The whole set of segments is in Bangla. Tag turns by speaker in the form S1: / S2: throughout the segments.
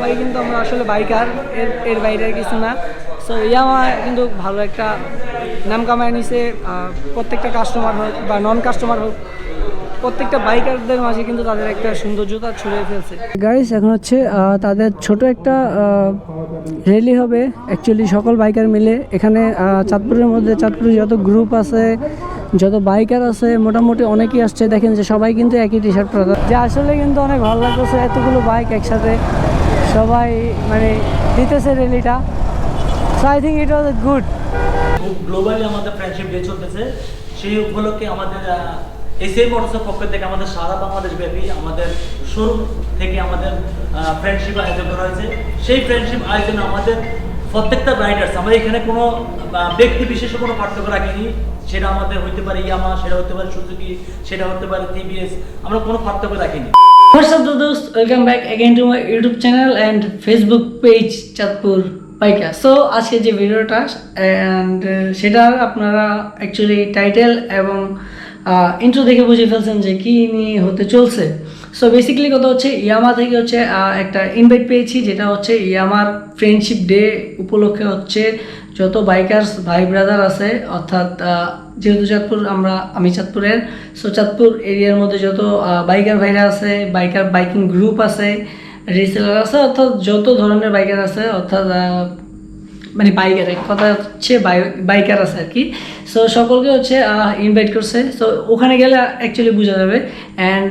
S1: সবাই কিন্তু আমরা আসলে বাইকার, এর বাইরে কিছু না। সো ইয়ামাহা কিন্তু ভালো একটা নাম কামায় নিছে, প্রত্যেকটা কাস্টমার হোক বা নন কাস্টমার হোক, প্রত্যেকটা বাইকারদের মাঝে কিন্তু তাদের একটা সৌন্দর্যতা ছড়িয়ে ফেলছে। গাইস এখন হচ্ছে তাদের ছোট একটা র্যালি হবে অ্যাকচুয়ালি সকল বাইকার মিলে। এখানে চাঁদপুরের মধ্যে চাঁদপুরে যত গ্রুপ আছে, যত বাইকার আছে, মোটামুটি অনেকেই আসছে। দেখেন যে সবাই কিন্তু একই টি শার্ট পরা, যে আসলে কিন্তু অনেক ভালো লাগতেছে এতগুলো বাইক একসাথে সবাই মানে দিতেছে র্যালিটা। So I think it was good.
S2: Globally আমাদের ফ্রেন্ডশিপ ডে চলতেছে, সেই উপলক্ষে আমাদের এসএ মোটরসের পক্ষ থেকে আমাদের সারা বাংলাদেশ ব্যাপী আমাদের শোরুম থেকে আমাদের ফ্রেন্ডশিপ আয়োজন করা হয়েছে। সেই ফ্রেন্ডশিপ আয়োজনে আমাদের প্রত্যেকটা রাইডার্স, আমাদের এখানে কোনো ব্যক্তি বিশেষে কোনো পার্থক্য রাখিনি। সেটা আমাদের হইতে পারে ইয়ামাহা, সেটা হতে পারে সুজুকি, সেটা হতে পারে টিভিএস, আমরা কোনো পার্থক্য রাখিনি।
S1: What's up दोस्त, welcome back again to my YouTube channel and Facebook page Chandpur biker. So আজকে যে ভিডিওটা অ্যান্ড সেটা আপনারা অ্যাকচুয়ালি টাইটেল এবং ইন্ট্রো দেখে বুঝে ফেলছেন যে কী নিয়ে হতে চলছে। সো বেসিক্যালি কথা হচ্ছে ইয়ামাহা থেকে হচ্ছে একটা ইনভাইট পেয়েছি, যেটা হচ্ছে ইয়ামাহার ফ্রেন্ডশিপ ডে উপলক্ষে হচ্ছে যত বাইকার্স ভাই ব্রাদার আছে, অর্থাৎ যেহেতু চাঁদপুর আমি চাঁদপুরের, সো চাঁদপুর এরিয়ার মধ্যে যত বাইকার ভাইরা আছে, বাইকিং গ্রুপ আছে, রিসেলার আছে, অর্থাৎ যত ধরনের বাইকার আছে, অর্থাৎ মানে বাইকার এক কথা হচ্ছে বাইকার আছে আর কি। সো সকলকে হচ্ছে ইনভাইট করছে। সো ওখানে গেলে অ্যাকচুয়ালি বোঝা যাবে। অ্যান্ড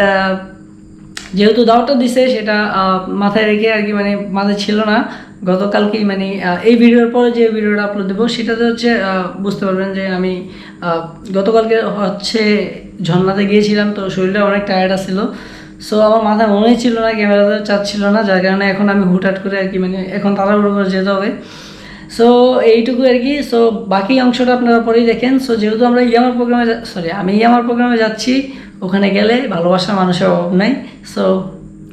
S1: যেহেতু দাওয়াতটা দিছে সেটা মাথায় রেখে আর কি, মানে মাথায় ছিল না গতকালকেই, মানে এই ভিডিওর পরে যে ভিডিওটা আপলোড দেবো সেটাতে হচ্ছে বুঝতে পারবেন যে আমি গতকালকে হচ্ছে ঝর্ণাতে গিয়েছিলাম, তো শরীরটা অনেক টায়ার্ড আসছিল। সো আমার মাথায় মনেই ছিল না, ক্যামেরাতে চাচ্ছিল না, যার কারণে এখন আমি হুটহাট করে আর কি, মানে এখন তাড়াহুড়ো করে যেতে হবে। সো এইটুকু আর কি। সো বাকি অংশটা আপনারা পরেই দেখেন। সো যেহেতু আমি ইয়ামার প্রোগ্রামে যাচ্ছি, ওখানে গেলে ভালোবাসার মানুষের অভাব নাই। So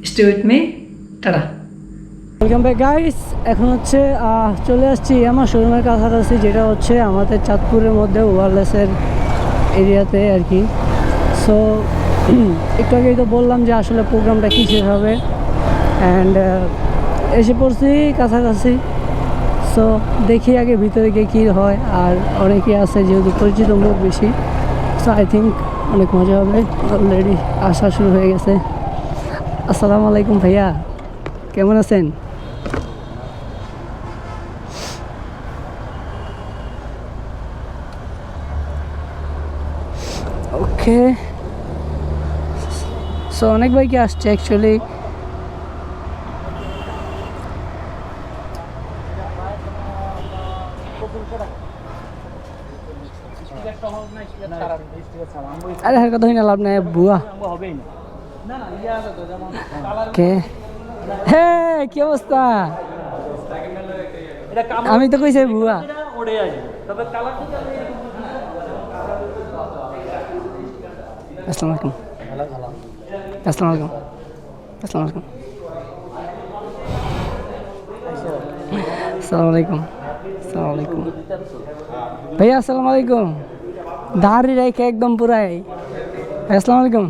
S1: stay with me, tata. Welcome back guys. এখন হচ্ছে চলে আসছি আমার শোরুমের কাছাকাছি, যেটা হচ্ছে আমাদের চাঁদপুরের মধ্যে ওয়ারলেসের এরিয়াতে আর কি। সো একটু আগেই তো বললাম যে আসলে প্রোগ্রামটা কিসের হবে, অ্যান্ড এসে পড়ছি কাছাকাছি। সো দেখি আগে ভিতরে গিয়ে কী হয়, আর অনেকেই আছে যেহেতু পরিচিত মুখ বেশি। সো আই থিঙ্ক অনেক মজা হবে। অলরেডি আসা শুরু হয়ে গেছে। আসসালামু আলাইকুম ভাইয়া, কেমন আছেন? ওকে। সো অনেক বাইকে আসছে অ্যাকচুয়ালি। আরে হার কথা হইনা লাভ নাই বুয়া। কে হ্যাঁ, কি অবস্থা? আমি তো কইছি বুয়া। আসসালামু আলাইকুম। আসসালামু আলাইকুম। আসসালামু আলাইকুম। আসসালামু আলাইকুম। আসসালামু আলাইকুম ভাইয়া। আসসালামু আলাইকুম। দাঁড়ি রেখে একদম পুরাই। আসসালামু আলাইকুম।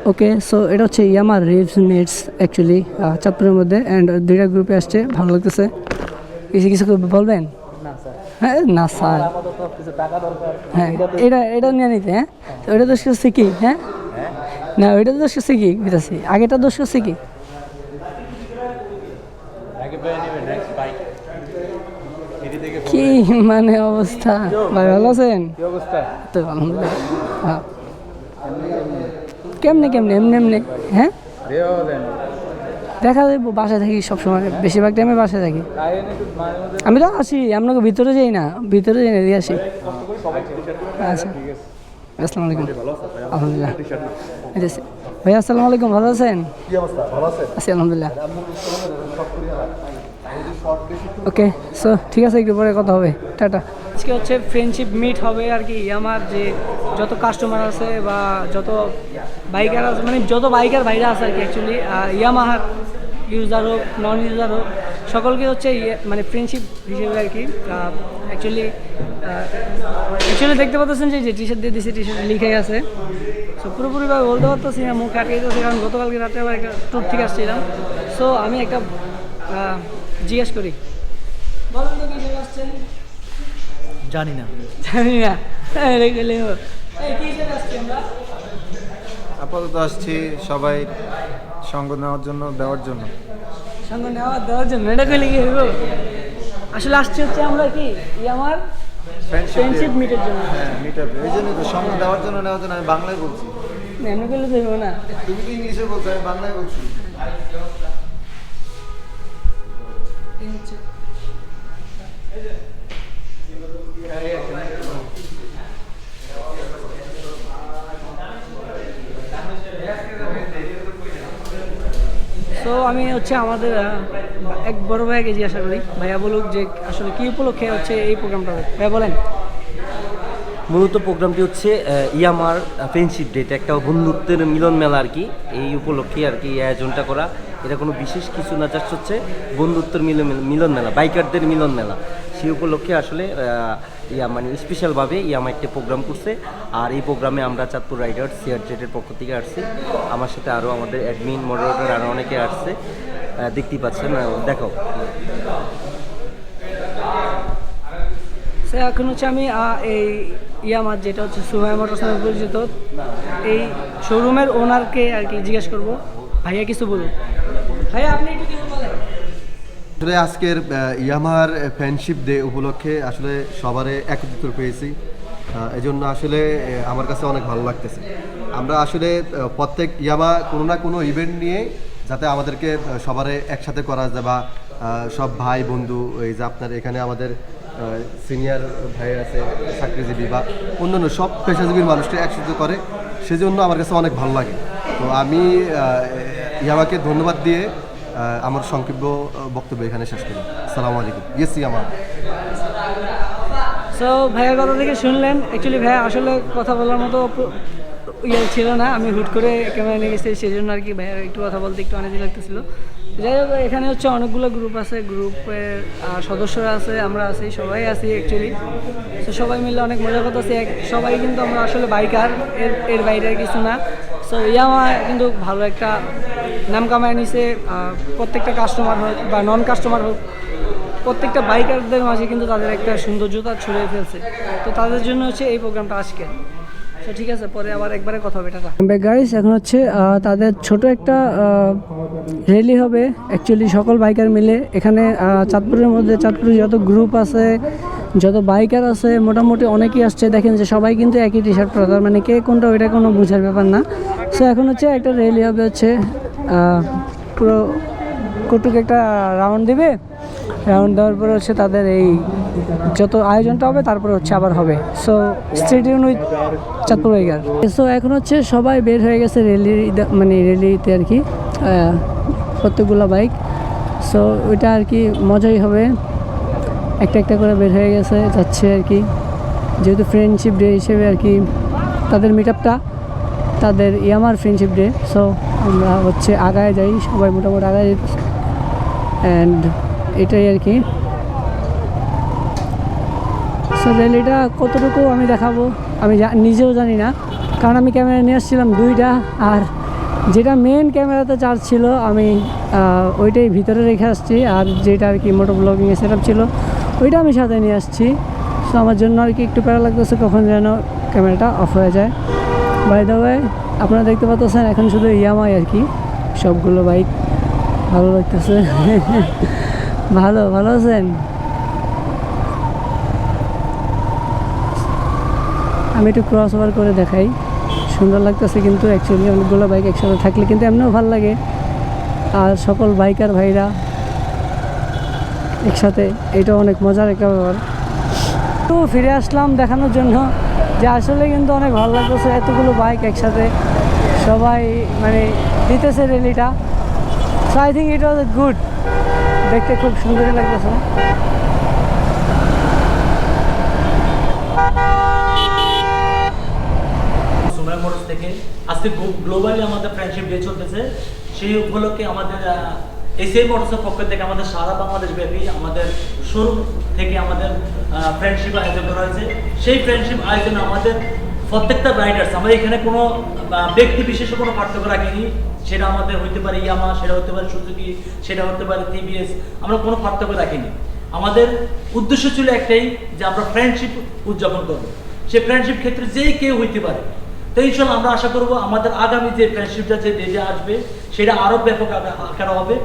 S1: ওকে। সো এটা হচ্ছে ইয়ামাহা রিভস নেটস অ্যাকচুয়ালি চাঁদপুরের মধ্যে, অ্যান্ড দুইটা গ্রুপে আসছে, ভালো লাগতেছে। কিছু বলবেন? হ্যাঁ না স্যার, হ্যাঁ এটা নিয়ে নিতে। হ্যাঁ, তো ওইটা দোষ করছে কি? হ্যাঁ না, ওইটা দোষ করছে কি বুঝতেছি, আগেটা দোষ করছে কি? কি মানে অবস্থা ভাই, ভালো আছেন? তো আলহামদুলিল্লাহ। হ্যাঁ কেমনে এমনি হ্যাঁ দেখা যায়, বাসায় থাকি সবসময়, বেশিরভাগ টাইমে বাসায় থাকি। আমি তো আসি, আপনাকে ভিতরে যাই না দিয়ে আসি। আচ্ছা, আসসালামু আলাইকুম। আলহামদুলিল্লাহ। ভাইয়া আসসালামু আলাইকুম, ভালো আছেন? আছি আলহামদুলিল্লাহ। ওকে। সো ঠিক আছে, একটু পরে কথা হবে, টাটা। আজকে হচ্ছে ফ্রেন্ডশিপ মিট হবে আর কি। আমার যে যত কাস্টমার আছে বা যত বাইকার আছে, মানে যত বাইকার ভাইরা আছে আর কি, অ্যাকচুয়ালি ইয়ামাহার ইউজার হোক নন ইউজার হোক, সকলকে হচ্ছে মানে ফ্রেন্ডশিপ হিসেবে আর কি অ্যাকচুয়ালি দেখতে পাচ্ছেন যে টি শার্ট দিয়ে দিয়েছে, টি শার্ট লিখে গেছে। সো পুরোপুরিভাবে বলতে পারতেছি না, মুখ আটকে যেতেছে, কারণ গতকালকে রাতে আবার একটা ট্যুর থেকে আসছিলাম। সো আমি একটা জিজ্ঞেস করি, বলেন তো কী হিসেবে আসছেন?
S2: জানি না।
S1: জানি না, এই কী হিসেবে আসছি আমরা?
S3: আপাতত আসছি সবাই সঙ্গ নেওয়ার জন্য, দেওয়ার জন্য।
S1: সঙ্গে দেওয়ার জন্য, এটা কইলে কি হইব? আসলে আসছি হচ্ছে আমরা কি আমার ফ্রেন্ডশিপ মিটের জন্য।
S3: হ্যাঁ, মিট আপ, এই জন্যই তো সঙ্গ দেওয়ার জন্য, নেওয়ার জন্য। আমি বাংলায় বলছি,
S1: এমনি করলে তো হইব না।
S3: তুমি কি ইংলিশে বলছো, আমি বাংলায় বলছি।
S1: তো আমি হচ্ছে আমাদের এক বড় ভাইকে জিজ্ঞাসা করি, ভাইয়া বলুক যে আসলে কী উপলক্ষে হচ্ছে এই প্রোগ্রামটা। ভাইয়া বলেন।
S4: মূলত প্রোগ্রামটি হচ্ছে ইয়ামার ফ্রেন্ডশিপ ডে, একটা বন্ধুত্বের মিলন মেলা আর কি। এই উপলক্ষে আর কি এই আয়োজনটা করা। এটা কোনো বিশেষ কিছু না, জাস্ট হচ্ছে বন্ধুত্বের মিলন মেলা, বাইকারদের মিলন মেলা। সেই উপলক্ষে আসলে মানে স্পেশালভাবে ইয়ামা একটা প্রোগ্রাম করছে। আর এই প্রোগ্রামে আমরা চাঁদপুর রাইডার্স সিআরজেডের পক্ষ থেকে আসছি। আমার সাথে আরও আমাদের অ্যাডমিন, মডারেটর আরও অনেকে আসছে, দেখতেই পাচ্ছেন। দেখো
S1: সে এখন হচ্ছে আমি এই ইয়ামার যেটা হচ্ছে সুমাইয়া মোটরস নামে পরিচিত, এই শোরুমের ওনারকে আর কি জিজ্ঞেস করবো। ভাইয়া কিছু বলুন। ভাইয়া আপনি একটু কিছু বলেন।
S5: আসলে আজকের ইয়ামার ফ্রেন্ডশিপ ডে উপলক্ষে আসলে সবারে একত্রিত পেয়েছি, এই জন্য আসলে আমার কাছে অনেক ভালো লাগতেছে। আমরা আসলে প্রত্যেক ইয়ামা কোনো না কোনো ইভেন্ট নিয়ে যাতে আমাদেরকে সবারে একসাথে করা যায়, বা সব ভাই বন্ধু, এই যে আপনার এখানে আমাদের সিনিয়র ভাই আছে, চাকরিজীবী বা অন্যান্য সব পেশাজীবীর মানুষকে একসাথে করে, সেজন্য আমার কাছে অনেক ভালো লাগে। তো আমি ইয়ামাকে ধন্যবাদ দিয়ে আমার সংক্ষিপ্ত বক্তব্য এখানে শেষ করি। আসসালামু আলাইকুম। ইয়েস ইয়ামা।
S1: সো ভাইয়ের কথা থেকে শুনলেন, অ্যাকচুয়ালি ভাইয়া আসলে কথা বলার মতো ইয়ে ছিল না, আমি হুট করে ক্যামেরা নিয়ে গেছি, সেই জন্য আর কি ভাইয়ার একটু কথা বলতে একটু অনেক লাগতেছিল। যাই হোক, এখানে হচ্ছে অনেকগুলো গ্রুপ আছে, গ্রুপের সদস্যরা আছে, আমরা আছি, সবাই আছি অ্যাকচুয়ালি। তো সবাই মিলে অনেক মজা করতেছি। সবাই কিন্তু আমরা আসলে বাইকার, এর বাইরে কিছু না। সো ইয়ামা কিন্তু ভালো একটা নাম কামায় নিছে। প্রত্যেকটা কাস্টমার হোক বা নন কাস্টমার হোক, প্রত্যেকটা বাইকারদের মাঝে কিন্তু তাদের একটা সৌন্দর্যতা ছড়িয়ে ফেলছে। তো তাদের জন্য হচ্ছে এই প্রোগ্রামটা আজকে। তো ঠিক আছে, পরে আবার একবারে কথা হবে। Tata guys. এখন হচ্ছে তাদের ছোট একটা র্যালি হবে অ্যাকচুয়ালি, সকল বাইকার মিলে। এখানে চাঁদপুরের মধ্যে, চাঁদপুরে যত গ্রুপ আছে, যত বাইকার আছে, মোটামুটি অনেকেই আসছে। দেখেন যে সবাই কিন্তু একই টি শার্ট পরা, তার মানে কে কোনটা ওইটা কোনো বোঝার ব্যাপার না। সো এখন হচ্ছে একটা র্যালি হবে, হচ্ছে পুরো কটুক একটা রাউন্ড দেবে। রাউন্ড দেওয়ার পরে হচ্ছে তাদের এই যত আয়োজনটা হবে, তারপরে হচ্ছে আবার হবে। সো স্ট্রিট ইউন উইথ চাঁদপুর বাইকার। সো এখন হচ্ছে সবাই বের হয়ে গেছে মানে র্যালিতে আর কি, প্রত্যেকগুলো বাইক। সো ওইটা আর কি মজাই হবে। একটা একটা করে বের হয়ে গেছে, যাচ্ছে আর কি, যেহেতু ফ্রেন্ডশিপ ডে হিসেবে আর কি তাদের মিট আপটা, তাদের ইয়ামার ফ্রেন্ডশিপ ডে। সো আমরা হচ্ছে আগায় যাই, সবাই মোটামুটি আগায় যেতেছে। অ্যান্ড এটাই আর কি। সো র্যালিটা কতটুকু আমি দেখাবো আমি নিজেও জানি না, কারণ আমি ক্যামেরা নিয়ে আসছিলাম দুইটা, আর যেটা মেন ক্যামেরাতে চার্জ ছিল আমি ওইটাই ভিতরে রেখে আসছি, আর যেটা আর কি মোটো ব্লগিংয়ে সেট আপ ছিল ওইটা আমি সাথে নিয়ে আসছি। সো আমার জন্য আর কি একটু প্যারা লাগতেছে কখন যেন ক্যামেরাটা অফ হয়ে যায়। বাই দ্য ওয়ে, আপনারা দেখতে পাচ্ছেন এখন শুধু ইয়ামাই আর কি, সবগুলো বাইক। ভালো লাগতেছে। ভালো আছেন? আমি একটু ক্রস ওভার করে দেখাই, সুন্দর লাগতেছে কিন্তু অ্যাকচুয়ালি অনেকগুলো বাইক একসাথে থাকলে কিন্তু এমনিও ভালো লাগে। আর সকল বাইকার ভাইরা একসাথে, এটা অনেক মজার একটা ব্যাপার। তো ফিরে আসলাম দেখানোর জন্য যে আসলে কিন্তু অনেক ভালো লাগতেছে, এতগুলো বাইক একসাথে সবাই মানে দিতেছে র্যালিটা। So I think it was a good, দেখতে খুব সুন্দরই লাগতেছে।
S2: সুমাইয়া মোটরস থেকে আজকে গ্লোবালি আমাদের ফ্রেন্ডশিপ ডে চলতেছে। সেই উপলক্ষে আমাদের এসিআই মোটরসের পক্ষ থেকে আমাদের সারা বাংলাদেশ ব্যাপী আমাদের শোরুম থেকে আমাদের ফ্রেন্ডশিপ আয়োজন করা হয়েছে। সেই ফ্রেন্ডশিপ আয়োজনে আমাদের প্রত্যেকটা রাইডার্স, আমরা এখানে কোনো ব্যক্তি বিশেষে কোনো পার্থক্য রাখিনি। সেটা আমাদের হইতে পারে ইয়ামা, সেটা হতে পারে সুজুকি, সেটা হতে পারে টিভিএস, আমরা কোনো পার্থক্য রাখিনি। আমাদের উদ্দেশ্য ছিল একটাই, যে আমরা ফ্রেন্ডশিপ উদযাপন করবো। সেই ফ্রেন্ডশিপ ক্ষেত্রে যেই কেউ হইতে পারে। তো ইনশাল্লাহ আমরা আশা করবো আমাদের আগামী যে ফ্রেন্ডশিপটা যে ডেটে আসবে সেটা আরও ব্যাপক আকারে হবে।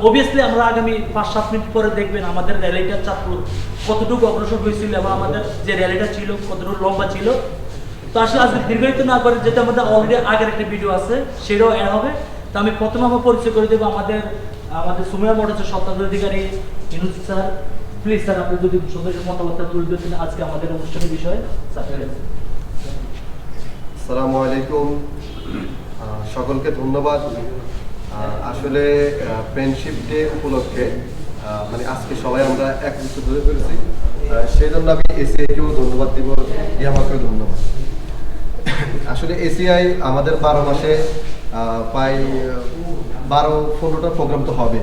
S2: অবভিয়াসলি আমরা আগামী 5-7 মিনিট পরে দেখবেন আমাদের র্যালিটা চাঁদপুর কতটুকু অগ্রসর হয়েছিল এবং আমাদের যে র্যালিটা ছিল কতটুকু লম্বা ছিল। তো আসলে আজকে দীর্ঘায়িত না করে, যেটা আমাদের অলরেডি আগের একটা ভিডিও আছে সেটাও অ্যাড হবে। তো আমি প্রথমে আমার পরিচয় করে দেবো আমাদের সুমিয়া মোটরসের স্বত্বাধিকারী ইনুস স্যার। প্লিজ স্যার, আপনি যদি সুন্দর মতামতটা তুলে দিতেন আজকে আমাদের অনুষ্ঠানের বিষয়ে।
S5: আসসালামু আলাইকুম, সকলকে ধন্যবাদ। আসলে ফ্রেন্ডশিপ ডে উপলক্ষে মানে আজকে সবাই আমরা একত্রিত হয়ে ফেলেছি, সেই জন্য আমি এসিআইকেও ধন্যবাদ দিব, ইয়ামাকেও ধন্যবাদ। আসলে এসিআই আমাদের 12 মাসে প্রায় 12-15টা প্রোগ্রাম তো হবে,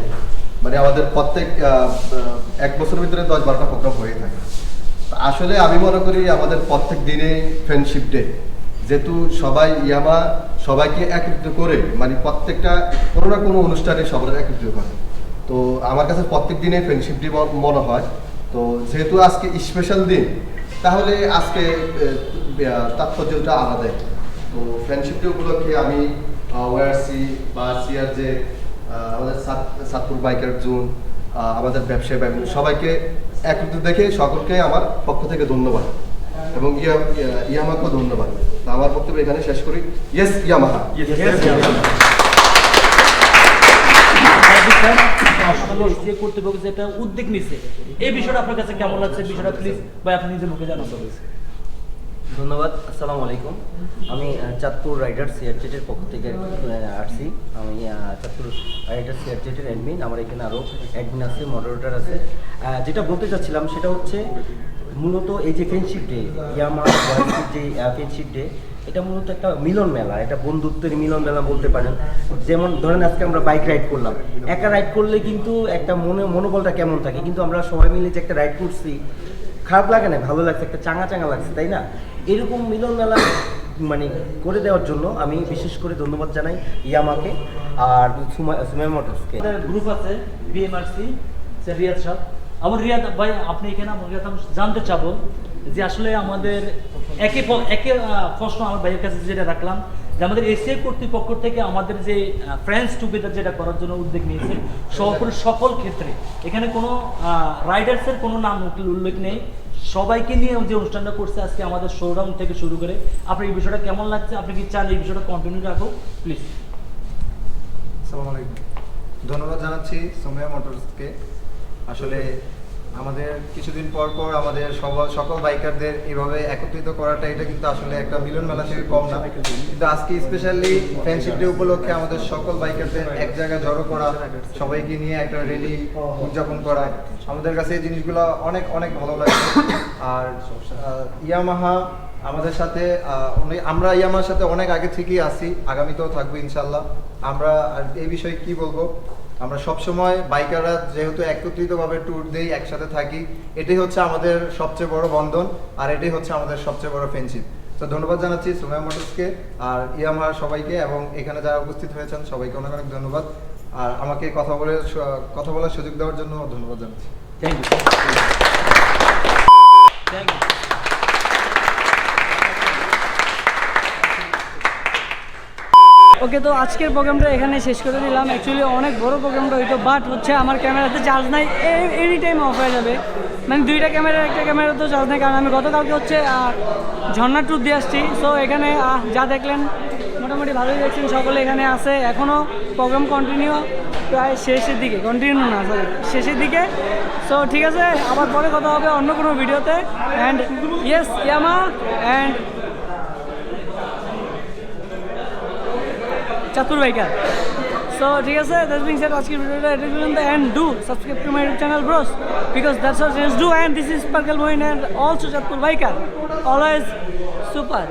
S5: মানে আমাদের প্রত্যেক 1 বছরের ভিতরে 10-12টা প্রোগ্রাম হয়ে থাকে। আসলে আমি মনে করি আমাদের প্রত্যেক দিনে ফ্রেন্ডশিপ ডে, যেহেতু সবাই ইয়ামা সবাইকে একত্রিত করে, মানে প্রত্যেকটা কোনো না কোনো অনুষ্ঠানে সবাই একত্রিত করে। তো আমার কাছে প্রত্যেক দিনে ফ্রেন্ডশিপ ডে মনে হয়। তো যেহেতু আজকে স্পেশাল দিন, তাহলে আজকে তাৎপর্যটা আলাদাই। তো ফ্রেন্ডশিপ ডে উপলক্ষে আমি ওআরসি বা সিআরজে, আমাদের চাঁদপুর বাইকার জোন, আমাদের ব্যবসায়ী ভাই সবাইকে একত্রিত দেখে সকলকে আমার পক্ষ থেকে ধন্যবাদ এবং ইয়ামাকেও ধন্যবাদ। আমার বক্তব্য এখানে শেষ করি। Yes Yamaha.
S2: কর্তৃপক্ষ যেটা উদ্যোগ নিচ্ছে, এই বিষয়টা আপনার কাছে কেমন লাগছে? বিষয়টা প্লিজ ভাই আপনি নিজের মুখে জানাতে হবে।
S4: ধন্যবাদ। আসসালামু আলাইকুম। আমি চাঁদপুর রাইডার সিআরজেটের পক্ষ থেকে আসছি। আমি চাঁদপুর রাইডার সিআরজেটের অ্যাডমিন। আমার এখানে আরও অ্যাডমিন আছে, মডারেটর আছে। যেটা বলতে চাচ্ছিলাম সেটা হচ্ছে মূলত এই যে ফ্রেন্ডশিপ ডে, ইয়ামা যে ফ্রেন্ডশিপ ডে, এটা মূলত একটা মিলন মেলা, এটা বন্ধুত্বের মিলন মেলা বলতে পারেন। যেমন ধরেন আজকে আমরা বাইক রাইড করলাম, একা রাইড করলে কিন্তু একটা মনোবলটা কেমন থাকে, কিন্তু আমরা সবাই মিলে যে একটা রাইড করছি, খারাপ লাগে না, ভালো লাগছে, একটা চাঙা চাঙা লাগছে, তাই না? এরকম মিলন মেলা মানে করে দেওয়ার জন্য আমি বিশেষ করে ধন্যবাদ জানাই ইয়ামাকে আর সুমিয়া মোটরসকে।
S2: গ্রুপ আছে বিএমআরসি, রিয়াদ সাহেব। আমার রিয়াদ ভাই, আপনি এখানে আমার জানতে চাবো যে আসলে আমাদের একে প্রশ্ন আমার ভাইয়ের কাছে যেটা রাখলাম, যে আমাদের এসিআই কর্তৃপক্ষ থেকে আমাদের যে ফ্রেন্ডস টুগেদার যেটা করার জন্য উদ্যোগ নিয়েছে, সকল ক্ষেত্রে এখানে কোনো রাইডার্সের কোনো নাম উল্লেখ নেই, সবাইকে নিয়ে যে অনুষ্ঠানটা করছে আজকে আমাদের শোরুম থেকে শুরু করে। আপনার এই বিষয়টা কেমন লাগছে? আপনি কি চান এই বিষয়টা কন্টিনিউ রাখো প্লিজ?
S3: আসসালামু আলাইকুম, ধন্যবাদ জানাচ্ছি সুমিয়া মোটরসকে। আসলে আমাদের কিছুদিন পর পর আমাদের সকল বাইকারদের এভাবে একত্রিত করাটা, এটা কিন্তু আসলে একটা মিলন মেলা থেকে কম না। কিন্তু আজকে স্পেশালি ফ্রেন্ডশিপ ডে উপলক্ষে আমাদের সকল বাইকারদের এক জায়গায় জড়ো করা, সবাইকে নিয়ে একটা র্যালি উদযাপন করা, আমাদের কাছে এই জিনিসগুলো অনেক অনেক ভালো লাগে। আর ইয়ামাহা আমাদের সাথে, আমরা ইয়ামাহার সাথে অনেক আগে থেকেই আছি, আগামীতেও থাকবো ইনশাল্লাহ। আমরা আর এই বিষয়ে কি বলবো, আমরা সবসময় বাইকাররা যেহেতু একত্রিতভাবে ট্যুর দেই, একসাথে থাকি, এটাই হচ্ছে আমাদের সবচেয়ে বড় বন্ধন, আর এটাই হচ্ছে আমাদের সবচেয়ে বড় ফ্রেন্ডশিপ। তো ধন্যবাদ জানাচ্ছি সুমিয়া মোটরসকে আর ইয়ামাহার সবাইকে, এবং এখানে যারা উপস্থিত হয়েছেন সবাইকে অনেক অনেক ধন্যবাদ। আর আমাকে কথা বলার সুযোগ দেওয়ার জন্য ধন্যবাদ জানাচ্ছি।
S2: Thank you, thank you.
S1: Okay, তো আজকের প্রোগ্রামটা এখানে শেষ করে দিলাম। অ্যাকচুয়ালি অনেক বড় প্রোগ্রামটা হইতো, বাট হচ্ছে আমার ক্যামেরাতে চার্জ নাই, এনি টাইম অফ হয়ে যাবে। মানে দুইটা ক্যামেরার একটা ক্যামেরা তো চার্জ নেই, কারণ আমি গতকালকে হচ্ছে ঝর্ণা ট্যুর দিয়ে আসছি। সো এখানে যা দেখলেন মোটামুটি ভালোই দেখছেন, সকলে এখানে আছে। এখনও প্রোগ্রাম কন্টিনিউ, প্রায় শেষের দিকে, কন্টিনিউ না সরি শেষের দিকে। সো ঠিক আছে, আবার পরে কথা হবে অন্য কোনো ভিডিওতে। অ্যান্ড ইয়েস ইয়ামা অ্যান্ড চাঁদপুর বাইকার। So ঠিক আছে, that's being said, আজকের ভিডিওটা এটা পর্যন্ত, and do subscribe to my YouTube channel bros, because that's what just do. And this is Sparkle Moin and also Chatur Biker, always super.